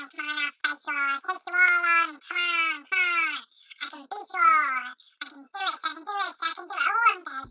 come on, I'll fight you all. I'll take you all on. Come on, come on. I can beat you all. I can do it, I can do it, I can do it. Oh, I'm dead.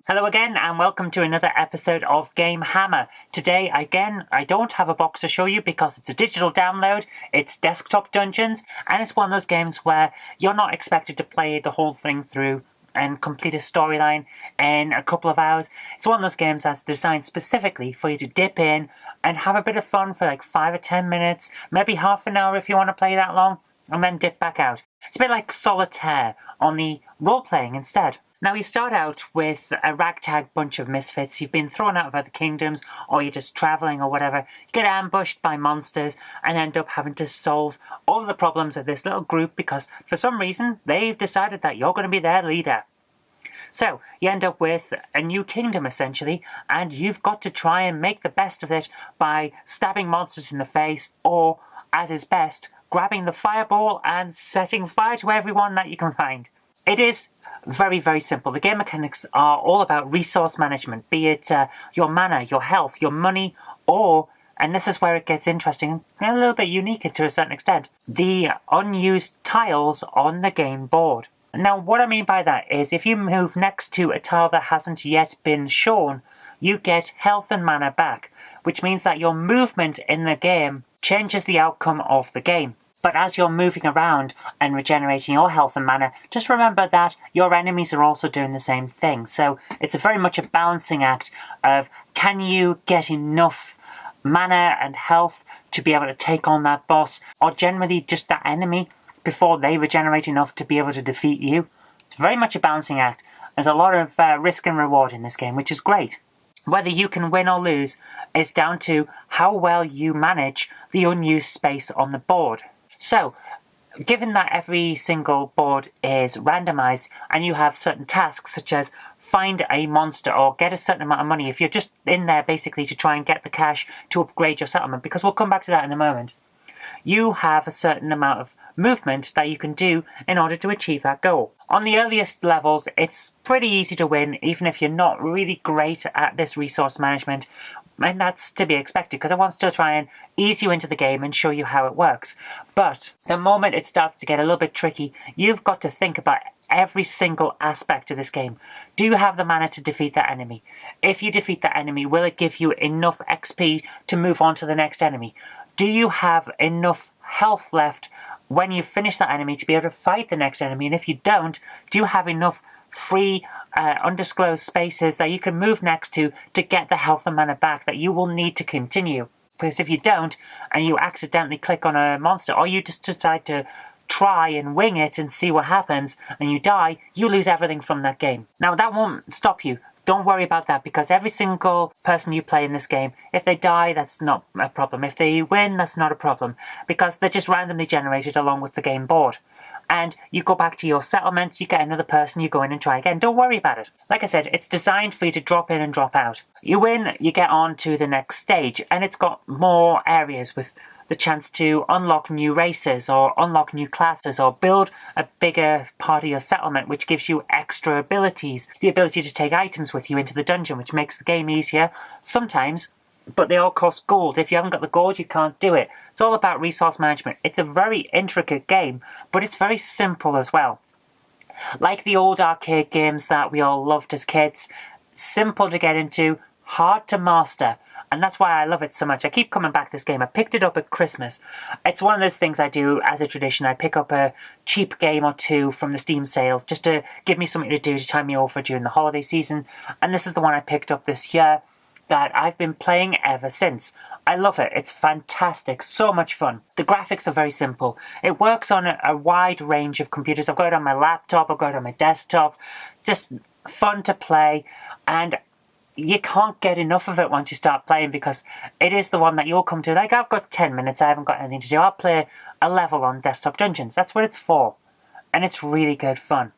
Hello again and welcome to another episode of GameHammer. Today again I don't have a box to show you because it's a digital download, it's Desktop Dungeons, and it's one of those games where you're not expected to play the whole thing through and complete a storyline in a couple of hours. It's one of those games that's designed specifically for you to dip in and have a bit of fun for like 5 or 10 minutes, maybe half an hour if you want to play that long, and then dip back out. It's a bit like Solitaire, only role-playing instead. Now you start out with a ragtag bunch of misfits. You've been thrown out of other kingdoms, or you're just travelling or whatever. You get ambushed by monsters and end up having to solve all the problems of this little group because for some reason they've decided that you're going to be their leader. So you end up with a new kingdom essentially, and you've got to try and make the best of it by stabbing monsters in the face, or as is best, grabbing the fireball and setting fire to everyone that you can find. It is very, very simple. The game mechanics are all about resource management, be it your mana, your health, your money, or, and this is where it gets interesting and a little bit unique to a certain extent, the unused tiles on the game board. Now, what I mean by that is if you move next to a tile that hasn't yet been shown, you get health and mana back, which means that your movement in the game changes the outcome of the game. But as you're moving around and regenerating your health and mana, just remember that your enemies are also doing the same thing. So it's very much a balancing act of, can you get enough mana and health to be able to take on that boss, or generally just that enemy before they regenerate enough to be able to defeat you. It's very much a balancing act. There's a lot of risk and reward in this game, which is great. Whether you can win or lose is down to how well you manage the unused space on the board. So, given that every single board is randomized and you have certain tasks such as find a monster or get a certain amount of money, if you're just in there basically to try and get the cash to upgrade your settlement, because we'll come back to that in a moment, you have a certain amount of movement that you can do in order to achieve that goal. On the earliest levels, it's pretty easy to win even if you're not really great at this resource management. And that's to be expected because I want to try and ease you into the game and show you how it works. But the moment it starts to get a little bit tricky, you've got to think about every single aspect of this game. Do you have the mana to defeat that enemy? If you defeat that enemy, will it give you enough XP to move on to the next enemy? Do you have enough health left when you finish that enemy to be able to fight the next enemy? And if you don't, do you have enough free undisclosed spaces that you can move next to get the health and mana back that you will need to continue? Because if you don't, and you accidentally click on a monster, or you just decide to try and wing it and see what happens, and you die, you lose everything from that game. Now that won't stop you. Don't worry about that, because every single person you play in this game, if they die, that's not a problem. If they win, that's not a problem, because they're just randomly generated along with the game board. And you go back to your settlement, you get another person, you go in and try again. Don't worry about it. Like I said, it's designed for you to drop in and drop out. You win, you get on to the next stage, and it's got more areas with the chance to unlock new races or unlock new classes or build a bigger part of your settlement, which gives you extra abilities. The ability to take items with you into the dungeon, which makes the game easier sometimes, but they all cost gold. If you haven't got the gold, you can't do it. It's all about resource management. It's a very intricate game, but it's very simple as well. Like the old arcade games that we all loved as kids, simple to get into, hard to master. And that's why I love it so much. I keep coming back to this game. I picked it up at Christmas. It's one of those things I do as a tradition. I pick up a cheap game or two from the Steam sales just to give me something to do to time me over during the holiday season. And this is the one I picked up this year that I've been playing ever since. I love it. It's fantastic. So much fun. The graphics are very simple. It works on a wide range of computers. I've got it on my laptop. I've got it on my desktop. Just fun to play. And you can't get enough of it once you start playing, because it is the one that you'll come to. Like, I've got 10 minutes, I haven't got anything to do. I'll play a level on Desktop Dungeons. That's what it's for. And it's really good fun.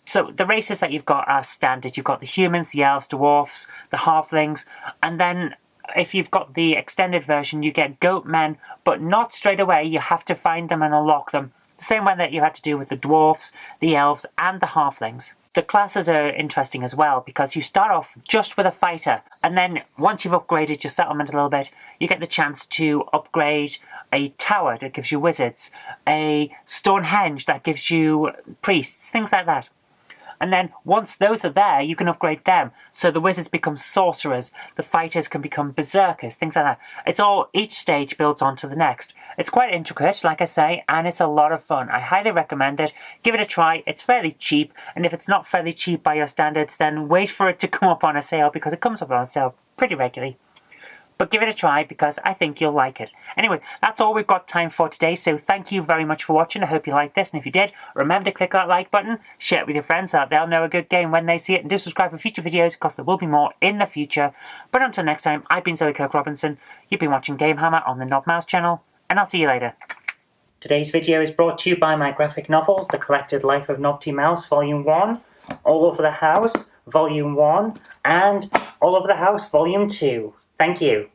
So the races that you've got are standard. You've got the humans, the elves, dwarfs, the halflings, and then if you've got the extended version, you get goat men, but not straight away. You have to find them and unlock them. The same way that you had to do with the dwarfs, the elves, and the halflings. The classes are interesting as well because you start off just with a fighter, and then once you've upgraded your settlement a little bit, you get the chance to upgrade a tower that gives you wizards, a Stonehenge that gives you priests, things like that. And then once those are there, you can upgrade them. So the wizards become sorcerers, the fighters can become berserkers, things like that. It's all, each stage builds onto the next. It's quite intricate, like I say, and it's a lot of fun. I highly recommend it. Give it a try. It's fairly cheap, and if it's not fairly cheap by your standards, then wait for it to come up on a sale, because it comes up on a sale pretty regularly. But give it a try because I think you'll like it. Anyway, that's all we've got time for today, so thank you very much for watching. I hope you liked this, and if you did, remember to click that like button, share it with your friends so that they'll know a good game when they see it, and do subscribe for future videos because there will be more in the future. But until next time, I've been Kirk-Robinson, you've been watching GameHammer on the Knob Mouse channel, and I'll see you later. Today's video is brought to you by my graphic novels, The Collected Life of Knobty Mouse, Volume 1, All Over the House, Volume 1, and All Over the House, Volume 2. Thank you.